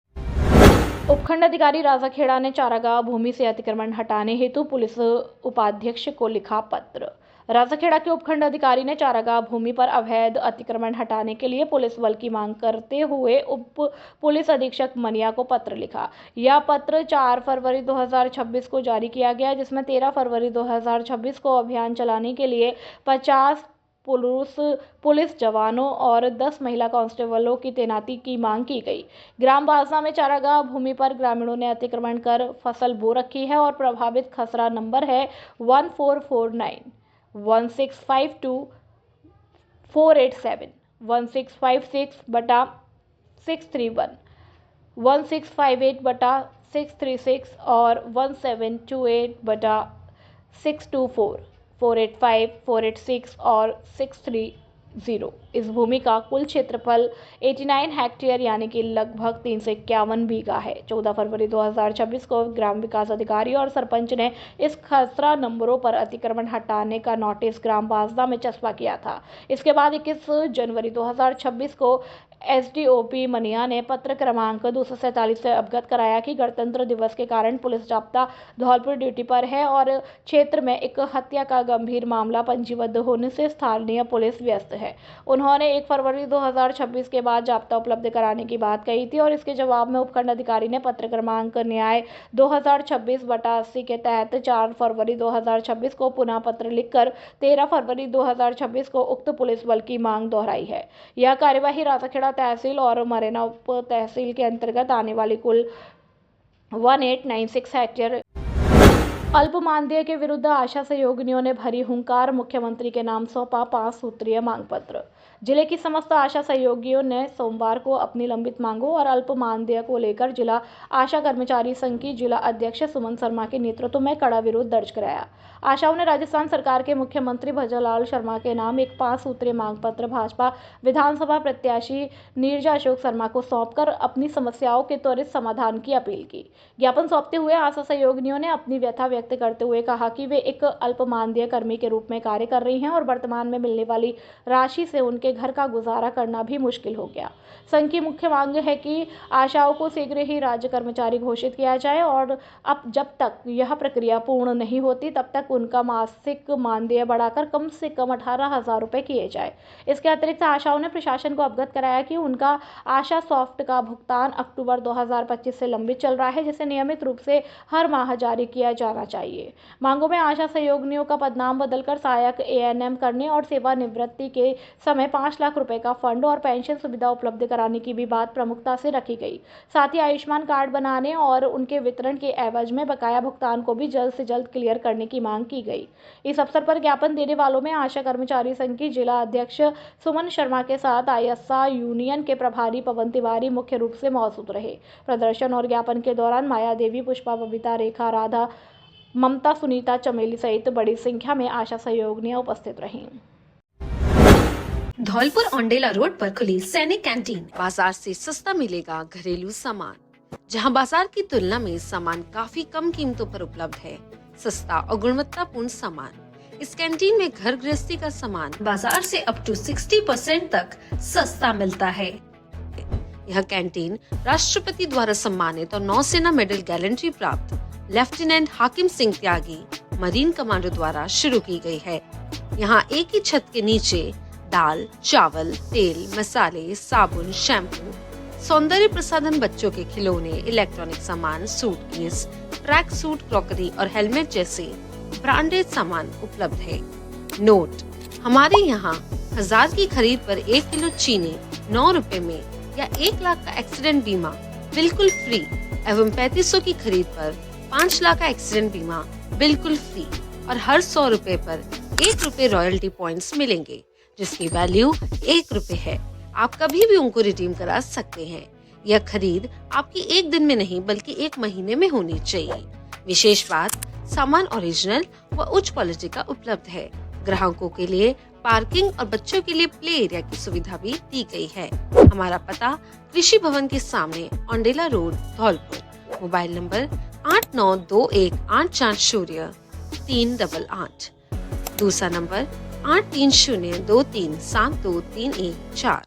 उपखंड अधिकारी राजाखेड़ा ने चारागाह भूमि से अतिक्रमण हटाने हेतु पुलिस उपाध्यक्ष को लिखा पत्र। राजाखेड़ा के उपखंड अधिकारी ने चारागाह भूमि पर अवैध अतिक्रमण हटाने के लिए पुलिस बल की मांग करते हुए उप पुलिस अधीक्षक मनिया को पत्र लिखा। यह पत्र 4 फरवरी 2026 को जारी किया गया, जिसमें 13 फरवरी 2026 को अभियान चलाने के लिए 50 पुलिस जवानों और 10 महिला कांस्टेबलों की तैनाती की मांग की गई। ग्राम बाजना में चारागाह भूमि पर ग्रामीणों ने अतिक्रमण कर फसल बो रखी है और प्रभावित खसरा नंबर है 1449 1652-487, 1656/631, 1658/636 और 1728/624, 485, 486 और 630। इस भूमि का कुल क्षेत्रफल 89 हेक्टेयर यानी कि लगभग 351 बीघा है। 14 फरवरी 2026 को ग्राम विकास अधिकारी और सरपंच ने इस खसरा नंबरों पर अतिक्रमण हटाने का नोटिस ग्राम बाजना में चस्पा किया था। इसके बाद 21 जनवरी 2026 को एसडीओपी मनिया ने पत्र क्रमांक 247 से अवगत कराया कि गणतंत्र दिवस के कारण पुलिस जाब्ता धौलपुर ड्यूटी पर है और क्षेत्र में एक हत्या का गंभीर मामला पंजीबद्ध होने से स्थानीय पुलिस व्यस्त है। उन्होंने 1 फरवरी 2026 के बाद जाब्ता उपलब्ध कराने की बात कही थी और इसके जवाब में उपखंड अधिकारी ने पत्र क्रमांक न्याय 2026/80 के तहत 4 फरवरी 2026 को पुनः पत्र लिखकर 13 फरवरी 2026 को उक्त पुलिस बल की मांग दोहराई है। यह कार्यवाही राजाखेड़ा खेड़ा तहसील और मरेना उप तहसील के अंतर्गत आने वाली कुल 1896 हेक्टेयर अल्प मानदेय के विरुद्ध आशा सहयोगिनियों ने भरी हुंकार, मुख्यमंत्री के नाम सौंपा 5 सूत्रीय मांग पत्र। जिले की समस्त आशा सहयोगियों ने सोमवार को अपनी लंबित मांगों और अल्प मानदेय को लेकर जिला आशा कर्मचारी संघ की जिला अध्यक्ष सुमन शर्मा के नेतृत्व में कड़ा विरोध दर्ज कराया। आशाओं ने राजस्थान सरकार के मुख्यमंत्री भजनलाल शर्मा के नाम एक 5 सूत्रीय मांग पत्र भाजपा विधानसभा प्रत्याशी नीरजा अशोक शर्मा को सौंपकर अपनी समस्याओं के त्वरित समाधान की अपील की। ज्ञापन सौंपते हुए आशा सहयोगिनियों ने अपनी व्यथा व्यक्त करते हुए कहा कि वे एक अल्प मानदेय कर्मी के रूप में कार्य कर रही हैं और वर्तमान में मिलने वाली राशि से उनके घर का गुजारा करना भी मुश्किल हो गया। संघ की मुख्य मांग है कि आशाओं को शीघ्र ही राज्य कर्मचारी घोषित किया जाए और अब जब तक यह प्रक्रिया पूर्ण नहीं होती तब तक उनका मासिक मानदेय बढ़ाकर कम से कम 18,000 रुपये किए जाए। इसके अतिरिक्त आशाओं ने प्रशासन को अवगत कराया कि उनका आशा सॉफ्ट का भुगतान अक्टूबर 2025 से लंबित चल रहा है, जिसे नियमित रूप से हर माह जारी किया जाना चाहिए। मांगों में आशा सहयोगिनियों का पदनाम बदलकर सहायक ANM करने और सेवानिवृत्ति के समय 5 लाख रुपए का फंड और पेंशन सुविधा उपलब्ध कराने की भी बात प्रमुखता से रखी गई। साथ ही आयुष्मान कार्ड बनाने और उनके वितरण के एवज में बकाया भुगतान को भी जल्द से जल्द क्लियर करने की मांग की गई। इस अवसर पर ज्ञापन देने वालों में आशा कर्मचारी संघ की जिला अध्यक्ष सुमन शर्मा के साथ आईएसआ यूनियन के प्रभारी पवन तिवारी मुख्य रूप से मौजूद रहे। प्रदर्शन और ज्ञापन के दौरान माया देवी, पुष्पा, बबीता, रेखा, राधा, ममता, सुनीता, चमेली सहित बड़ी संख्या में आशा सहयोगिनियां उपस्थित रहीं। धौलपुर औंडेला रोड पर खुली सैनिक कैंटीन। बाजार से सस्ता मिलेगा घरेलू सामान, जहां बाजार की तुलना में सामान काफी कम कीमतों पर उपलब्ध है। सस्ता और गुणवत्तापूर्ण सामान। इस कैंटीन में घर गृहस्थी का सामान बाजार से अप टू 60% तक सस्ता मिलता है। यह कैंटीन राष्ट्रपति द्वारा सम्मानित और नौसेना मेडल गैलेंट्री प्राप्त लेफ्टिनेंट हाकिम सिंह त्यागी मरीन कमांडो द्वारा शुरू की गई है। यहाँ एक ही छत के नीचे दाल, चावल, तेल, मसाले, साबुन, शैम्पू, सौंदर्य प्रसाधन, बच्चों के खिलौने, इलेक्ट्रॉनिक सामान, सूटकेस, ट्रैक सूट, क्रॉकरी और हेलमेट जैसे ब्रांडेड सामान उपलब्ध है। नोट: हमारे यहाँ 1000 की खरीद पर 1 किलो चीनी 9 रुपए में या 1 लाख का एक्सीडेंट बीमा बिल्कुल फ्री एवं 3500 की खरीद पर 5 लाख का एक्सीडेंट बीमा बिल्कुल फ्री और हर 100 रुपए पर 1 रुपए रॉयल्टी पॉइंट्स मिलेंगे, जिसकी वैल्यू 1 रुपए है। आप कभी भी उनको रिडीम करा सकते हैं। यह खरीद आपकी 1 दिन में नहीं बल्कि 1 महीने में होनी चाहिए। विशेष बात, सामान ओरिजिनल व उच्च क्वालिटी का उपलब्ध है। ग्राहकों के लिए पार्किंग और बच्चों के लिए प्ले एरिया की सुविधा भी दी गई है। हमारा पता कृषि भवन के सामने, Aundela road, Dholpur. Mobile number 8928403888। दूसरा नंबर 8302372314।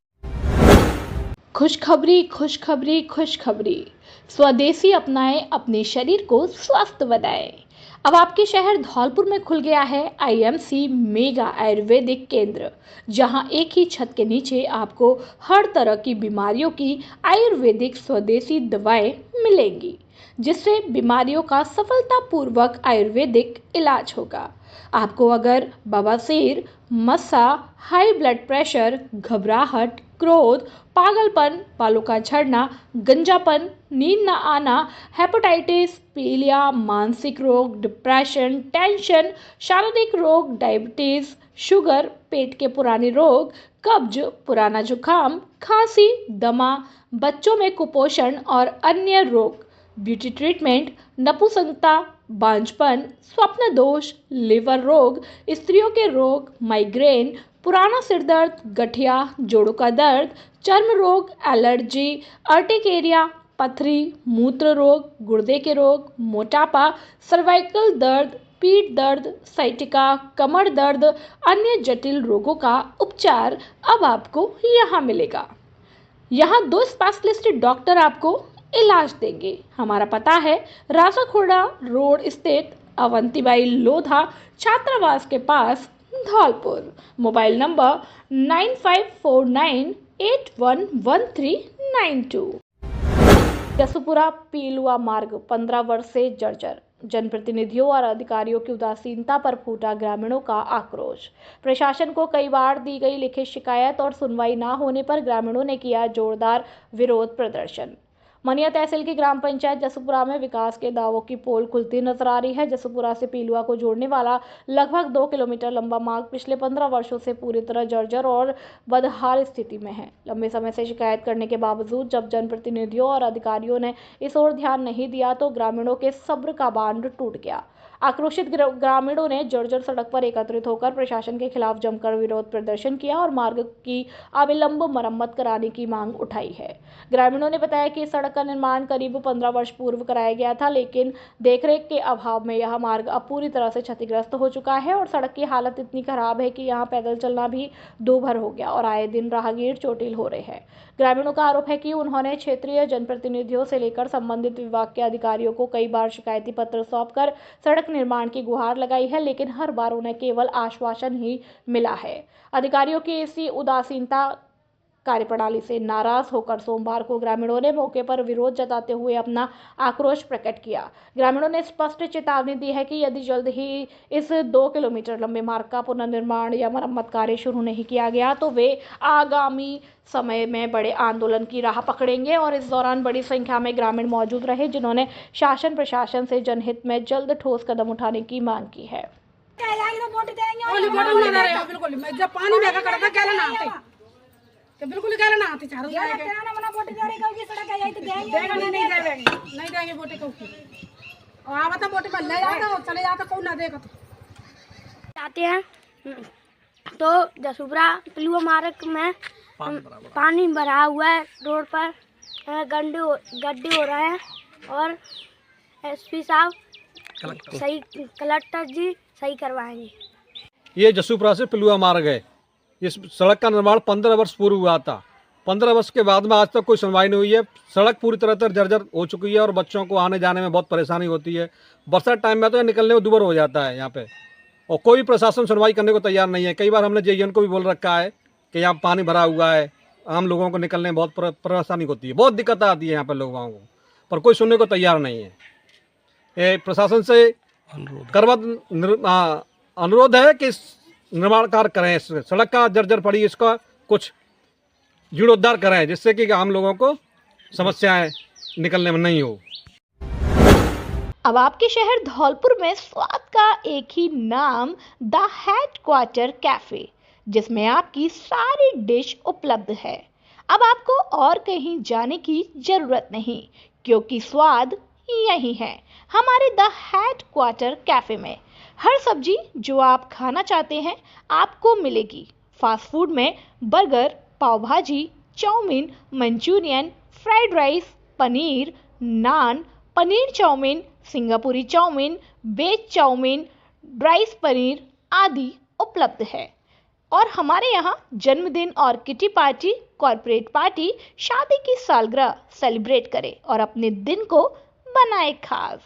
खुशखबरी, खुशखबरी, खुशखबरी। स्वदेशी अपनाएं, अपने शरीर को स्वस्थ बनाएं। अब आपके शहर धौलपुर में खुल गया है IMC मेगा आयुर्वेदिक केंद्र, जहां एक ही छत के नीचे आपको हर तरह की बीमारियों की आयुर्वेदिक स्वदेशी दवाएं मिलेंगी, जिससे बीमारियों का सफलतापूर्वक आयुर्वेदिक इलाज होगा। आपको अगर बवासीर, मस्सा, हाई ब्लड प्रेशर, घबराहट, क्रोध, पागलपन, बालों का झड़ना, गंजापन, नींद न आना, हेपेटाइटिस, पीलिया, मानसिक रोग, डिप्रेशन, टेंशन, शारीरिक रोग, डायबिटीज, शुगर, पेट के पुराने रोग, कब्ज, पुराना जुकाम, खांसी, दमा, बच्चों में कुपोषण और अन्य रोग, ब्यूटी ट्रीटमेंट, नपुंसकता, बांझपन, स्वप्न दोष, लिवर रोग, स्त्रियों के रोग, माइग्रेन, पुराना सिर दर्द, गठिया, जोड़ों का दर्द, चर्म रोग, एलर्जी, अर्टिकेरिया, पथरी, मूत्र रोग, गुर्दे के रोग, मोटापा, सर्वाइकल दर्द, पीठ दर्द, साइटिका, कमर दर्द, अन्य जटिल रोगों का उपचार अब आपको यहाँ मिलेगा। यहाँ 2 स्पेशलिस्ट डॉक्टर आपको इलाज देंगे। हमारा पता है राजाखोड़ा रोड स्थित अवंतीबाई लोधा छात्रावास के पास, धौलपुर। Mobile number 9549811392। जसुपुरा पीलुआ मार्ग 15 वर्ष से जर्जर, जनप्रतिनिधियों और अधिकारियों की उदासीनता पर फूटा ग्रामीणों का आक्रोश। प्रशासन को कई बार दी गई लिखित शिकायत और सुनवाई न होने पर ग्रामीणों ने किया जोरदार विरोध प्रदर्शन। मनिया तहसील की ग्राम पंचायत जसूपुरा में विकास के दावों की पोल खुलती नजर आ रही है। जसूपुरा से पीलुआ को जोड़ने वाला लगभग 2 किलोमीटर लंबा मार्ग पिछले 15 वर्षों से पूरी तरह जर्जर और बदहाल स्थिति में है। लंबे समय से शिकायत करने के बावजूद जब जनप्रतिनिधियों और अधिकारियों ने इस ओर ध्यान नहीं दिया तो ग्रामीणों के सब्र का बांध टूट गया। आक्रोशित ग्रामीणों ने जर्जर सड़क पर एकत्रित होकर प्रशासन के खिलाफ जमकर विरोध प्रदर्शन किया और मार्ग की अविलंब मरम्मत कराने की मांग उठाई है। ग्रामीणों ने बताया कि इस सड़क का निर्माण करीब 15 वर्ष पूर्व कराया गया था, लेकिन देखरेख के अभाव में यह मार्ग अब पूरी तरह से क्षतिग्रस्त हो चुका है और सड़क की हालत इतनी खराब है कि यहाँ पैदल चलना भी दूभर हो गया और आए दिन राहगीर चोटिल हो रहे हैं। ग्रामीणों का आरोप है कि उन्होंने क्षेत्रीय जनप्रतिनिधियों से लेकर संबंधित विभाग के अधिकारियों को कई बार शिकायती पत्र सौंपकर सड़क निर्माण की गुहार लगाई है, लेकिन हर बार उन्हें केवल आश्वासन ही मिला है। अधिकारियों की इसी उदासीनता कार्यप्रणाली से नाराज होकर सोमवार को ग्रामीणों ने मौके पर विरोध जताते हुए अपना आक्रोश प्रकट किया। ग्रामीणों ने स्पष्ट चेतावनी दी है कि यदि जल्द ही इस 2 किलोमीटर लंबे मार्ग का पुनर्निर्माण या मरम्मत कार्य शुरू नहीं किया गया तो वे आगामी समय में बड़े आंदोलन की राह पकड़ेंगे और इस दौरान बड़ी संख्या में ग्रामीण मौजूद रहे, जिन्होंने शासन प्रशासन से जनहित में जल्द ठोस कदम उठाने की मांग की है। तो बिल्कुल गैर ना आते चारों जाने के ना वोट दे रहे कहोगी सड़क है तो देंगे नहीं देंगे वोट कहोगी और आवता वोट में ले जाता और चले जाता कौन ना देगा तो आते हैं तो जसूपुरा पिलुआ मार्ग में पानी भरा हुआ है, रोड पर गड्ढे हो रहे हैं और एसपी साहब सही कलेक्टर जी सही करवाएंगे। ये जसूपुरा से पिलुआ मार्ग है। इस सड़क का निर्माण 15 वर्ष पूर्व हुआ था। 15 वर्ष के बाद में आज तक कोई सुनवाई नहीं हुई है। सड़क पूरी तरह जर्जर हो चुकी है और बच्चों को आने जाने में बहुत परेशानी होती है। बरसात टाइम में तो निकलने में दूभर हो जाता है यहाँ पे, और कोई प्रशासन सुनवाई करने को तैयार नहीं है। कई बार हमने जेईएन को भी बोल रखा है कि यहाँ पानी भरा हुआ है, आम लोगों को निकलने में बहुत परेशानी होती है, बहुत दिक्कत आती है यहाँ पर लोगों को, पर कोई सुनने को तैयार नहीं है। ये प्रशासन से अनुरोध है कि निर्माण कार्य करें, सड़क का जर्जर पड़ी इसका कुछ जीर्णोद्धार करें, जिससे कि आम लोगों को समस्याएं निकलने में नहीं हो। अब आपके शहर धौलपुर में स्वाद का एक ही नाम द हेडक्वार्टर कैफे, जिसमें आपकी सारी डिश उपलब्ध है। अब आपको और कहीं जाने की जरूरत नहीं, क्योंकि स्वाद यही है हमारे द हेडक्वार्टर कैफे में। हर सब्जी जो आप खाना चाहते हैं आपको मिलेगी। फास्ट फूड में burger, pav bhaji, chow mein, manchurian, fried rice, paneer, naan, paneer chow mein, सिंगापुरी chow mein, veg chow mein, rice paneer आदि उपलब्ध है। और हमारे यहाँ जन्मदिन और किटी पार्टी, कॉर्पोरेट पार्टी, शादी की सालगिरह सेलिब्रेट करें और अपने दिन को बनाए खास।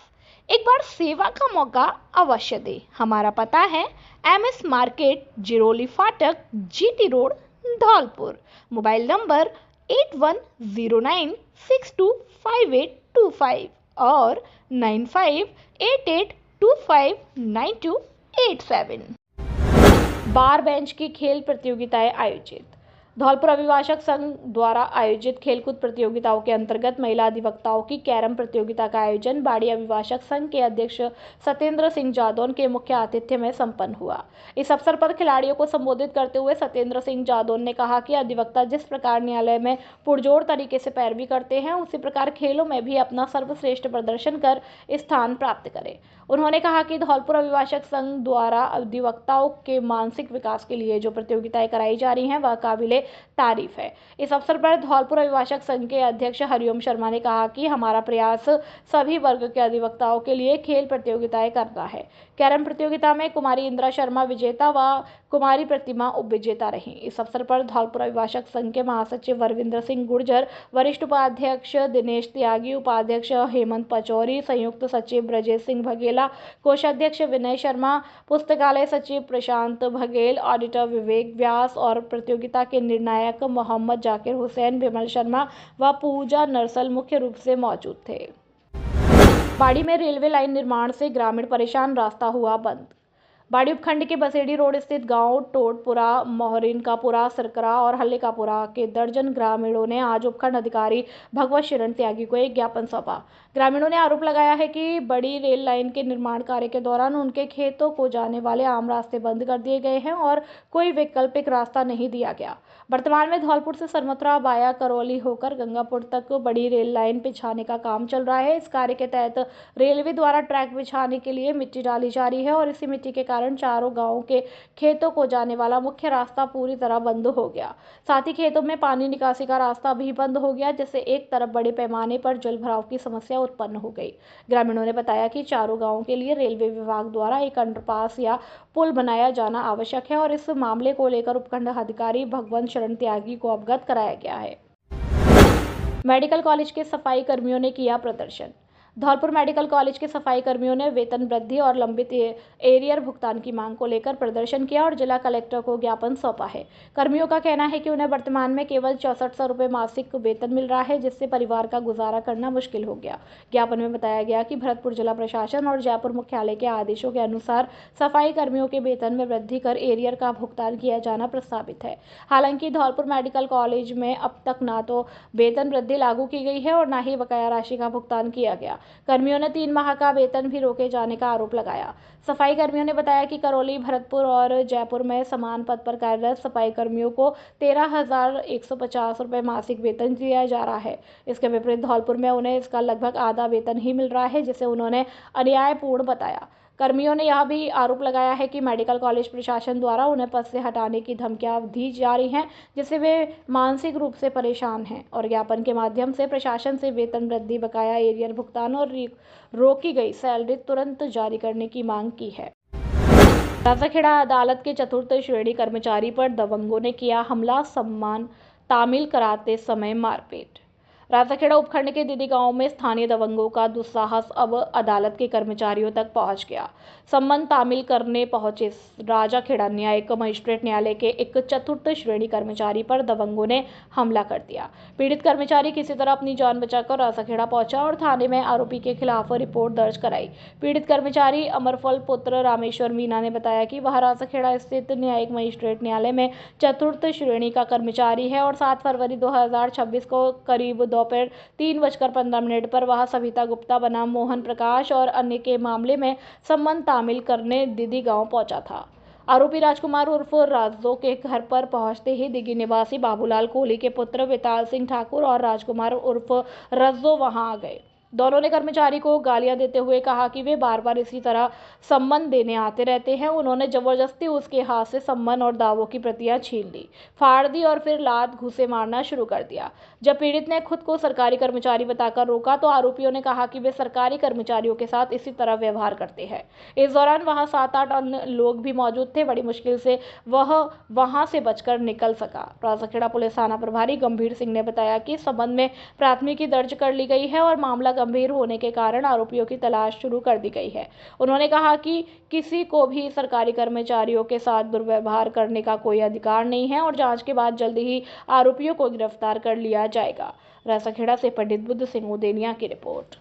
एक बार सेवा का मौका अवश्य दे। हमारा पता है MS मार्केट, जिरोली फाटक, GT road, Dholpur. Mobile number 8109625825 और 9588259287। बार बेंच की खेल प्रतियोगिताएं आयोजित। धौलपुर अभिभाषक संघ द्वारा आयोजित खेलकूद प्रतियोगिताओं के अंतर्गत महिला अधिवक्ताओं की कैरम प्रतियोगिता का आयोजन बाड़ी अभिभाषक संघ के अध्यक्ष सत्येंद्र सिंह जादौन के मुख्य आतिथ्य में संपन्न हुआ। इस अवसर पर खिलाड़ियों को संबोधित करते हुए सत्येंद्र सिंह जादौन ने कहा कि अधिवक्ता जिस प्रकार न्यायालय में पुरजोर तरीके से पैरवी करते हैं, उसी प्रकार खेलों में भी अपना सर्वश्रेष्ठ प्रदर्शन कर स्थान प्राप्त करें। उन्होंने कहा कि धौलपुर अभिभाषक संघ द्वारा अधिवक्ताओं के मानसिक विकास के लिए जो प्रतियोगिताएं कराई जा रही हैं वह काबिले तारीफ है। इस अवसर पर धौलपुर अभिभाषक संघ के अध्यक्ष हरिओम शर्मा ने कहा कि हमारा प्रयास सभी वर्ग के अधिवक्ताओं के लिए खेल प्रतियोगिताएं करना है। कैरम प्रतियोगिता में कुमारी इंदिरा शर्मा विजेता व कुमारी प्रतिमा उपविजेता रही। इस अवसर पर धौलपुर अभिभाषक संघ के महासचिव वरविंदर सिंह गुर्जर, वरिष्ठ उपाध्यक्ष दिनेश त्यागी, उपाध्यक्ष हेमंत पचौरी, संयुक्त सचिव ब्रजेश सिंह बघेला, कोषाध्यक्ष विनय शर्मा, पुस्तकालय सचिव प्रशांत बघेल, ऑडिटर विवेक व्यास और प्रतियोगिता के निर्णायक मोहम्मद जाकिर हुसैन, विमल शर्मा व पूजा नरसल मुख्य रूप से मौजूद थे। बाड़ी में रेलवे लाइन निर्माण से ग्रामीण परेशान, रास्ता हुआ बंद। बाड़ी उपखंड के बसेड़ी रोड स्थित गांव टोटपुरा, मोहरिनकापुरा, सरकरा और हल्लेकापुरा के दर्जन ग्रामीणों ने आज उपखंड अधिकारी भगवत शरण त्यागी को एक ज्ञापन सौंपा। ग्रामीणों ने आरोप लगाया है कि बड़ी रेल लाइन के निर्माण कार्य के दौरान उनके खेतों को जाने वाले आम रास्ते बंद कर दिए गए हैं और कोई वैकल्पिक रास्ता नहीं दिया गया। वर्तमान में धौलपुर से सरमथुरा वाया करौली होकर गंगापुर तक बड़ी रेल लाइन बिछाने का काम चल रहा है। इस कार्य के तहत रेलवे द्वारा ट्रैक बिछाने के लिए मिट्टी डाली जा रही है और इसी मिट्टी के कारण चारों गांवों के खेतों को जाने वाला मुख्य रास्ता पूरी तरह बंद हो गया। साथ ही खेतों में पानी निकासी का रास्ता भी बंद हो गया, जिससे एक तरफ बड़े पैमाने पर जल भराव की समस्या उत्पन्न हो गई। ग्रामीणों ने बताया कि चारों गांवों के लिए रेलवे विभाग द्वारा एक अंडरपास या पुल बनाया जाना आवश्यक है और इस मामले को लेकर उपखंड अधिकारी भगवंत शरण त्यागी को अवगत कराया गया है। मेडिकल कॉलेज के सफाई कर्मियों ने किया प्रदर्शन। धौलपुर मेडिकल कॉलेज के सफाई कर्मियों ने वेतन वृद्धि और लंबित एरियर भुगतान की मांग को लेकर प्रदर्शन किया और जिला कलेक्टर को ज्ञापन सौंपा है। कर्मियों का कहना है कि उन्हें वर्तमान में केवल 6400 रुपये मासिक वेतन मिल रहा है, जिससे परिवार का गुजारा करना मुश्किल हो गया। ज्ञापन में बताया गया कि भरतपुर जिला प्रशासन और जयपुर मुख्यालय के आदेशों के अनुसार सफाई कर्मियों के वेतन में वृद्धि कर एरियर का भुगतान किया जाना प्रस्तावित है। हालांकि धौलपुर मेडिकल कॉलेज में अब तक न तो वेतन वृद्धि लागू की गई है और न ही बकाया राशि का भुगतान किया गया। कर्मियों ने 3 माह का वेतन भी रोके जाने का आरोप लगाया। सफाई कर्मियों ने बताया कि करौली, भरतपुर और जयपुर में समान पद पर कार्यरत सफाई कर्मियों को 13,150 रुपये मासिक वेतन दिया जा रहा है। इसके विपरीत धौलपुर में उन्हें इसका लगभग आधा वेतन ही मिल रहा है, जिसे उन्होंने अन्यायपूर्ण बताया। कर्मियों ने यह भी आरोप लगाया है कि मेडिकल कॉलेज प्रशासन द्वारा उन्हें पद से हटाने की धमकियां दी जा रही हैं, जिससे वे मानसिक रूप से परेशान हैं और ज्ञापन के माध्यम से प्रशासन से वेतन वृद्धि, बकाया एरियर भुगतान और रोकी गई सैलरी तुरंत जारी करने की मांग की है। राजाखेड़ा अदालत के चतुर्थ श्रेणी कर्मचारी पर दबंगों ने किया हमला, सम्मान तामील कराते समय मारपीट। राजाखेड़ा उपखंड के दीदी गांव में स्थानीय दबंगों का दुस्साहस अब अदालत के कर्मचारियों तक पहुंच गया। सम्मान तामील करने पहुंचे राजाखेड़ा न्यायिक मजिस्ट्रेट न्यायालय के एक चतुर्थ श्रेणी कर्मचारी पर दबंगों ने हमला कर दिया। पीड़ित कर्मचारी किसी तरह अपनी जान बचाकर राजाखेड़ा पहुंचा और थाने में आरोपी के खिलाफ रिपोर्ट दर्ज कराई। पीड़ित कर्मचारी अमरफल पुत्र रामेश्वर मीना ने बताया कि वह राजाखेड़ा स्थित न्यायिक मजिस्ट्रेट न्यायालय में चतुर्थ श्रेणी का कर्मचारी है और 7 फरवरी 2026 को करीब दोपहर 3:15 पर वह सविता गुप्ता बनाम मोहन प्रकाश और अन्य के मामले में सम्मान तामील करने दीदी गांव पहुंचा था। आरोपी राजकुमार उर्फ राजदो के घर पर पहुंचते ही दिघी निवासी बाबूलाल कोहली के पुत्र विताल सिंह ठाकुर और राजकुमार उर्फ रजदो वहां आ गए। दोनों ने कर्मचारी को गालियां देते हुए कहा कि वे बार बार इसी तरह सम्मान देने आते रहते हैं। उन्होंने जबरदस्ती उसके हाथ से सम्मान और दावों की प्रतियां छीन ली, फाड़ दी और फिर लात घूंसे मारना शुरू कर दिया। जब पीड़ित ने खुद को सरकारी कर्मचारी बताकर रोका तो आरोपियों ने कहा कि वे सरकारी कर्मचारियों के साथ इसी तरह व्यवहार करते हैं। इस दौरान वहां 7-8 अन्य लोग भी मौजूद थे। बड़ी मुश्किल से वह वहां से बचकर निकल सका। राजाखेड़ा पुलिस थाना प्रभारी गंभीर सिंह ने बताया कि इस संबंध में प्राथमिकी दर्ज कर ली गई है और मामला गंभीर होने के कारण आरोपियों की तलाश शुरू कर दी गई है। उन्होंने कहा कि किसी को भी सरकारी कर्मचारियों के साथ दुर्व्यवहार करने का कोई अधिकार नहीं है और जांच के बाद जल्द ही आरोपियों को गिरफ्तार कर लिया जाएगा। राजाखेड़ा से पंडित बुद्ध सिंह उदेनिया की रिपोर्ट।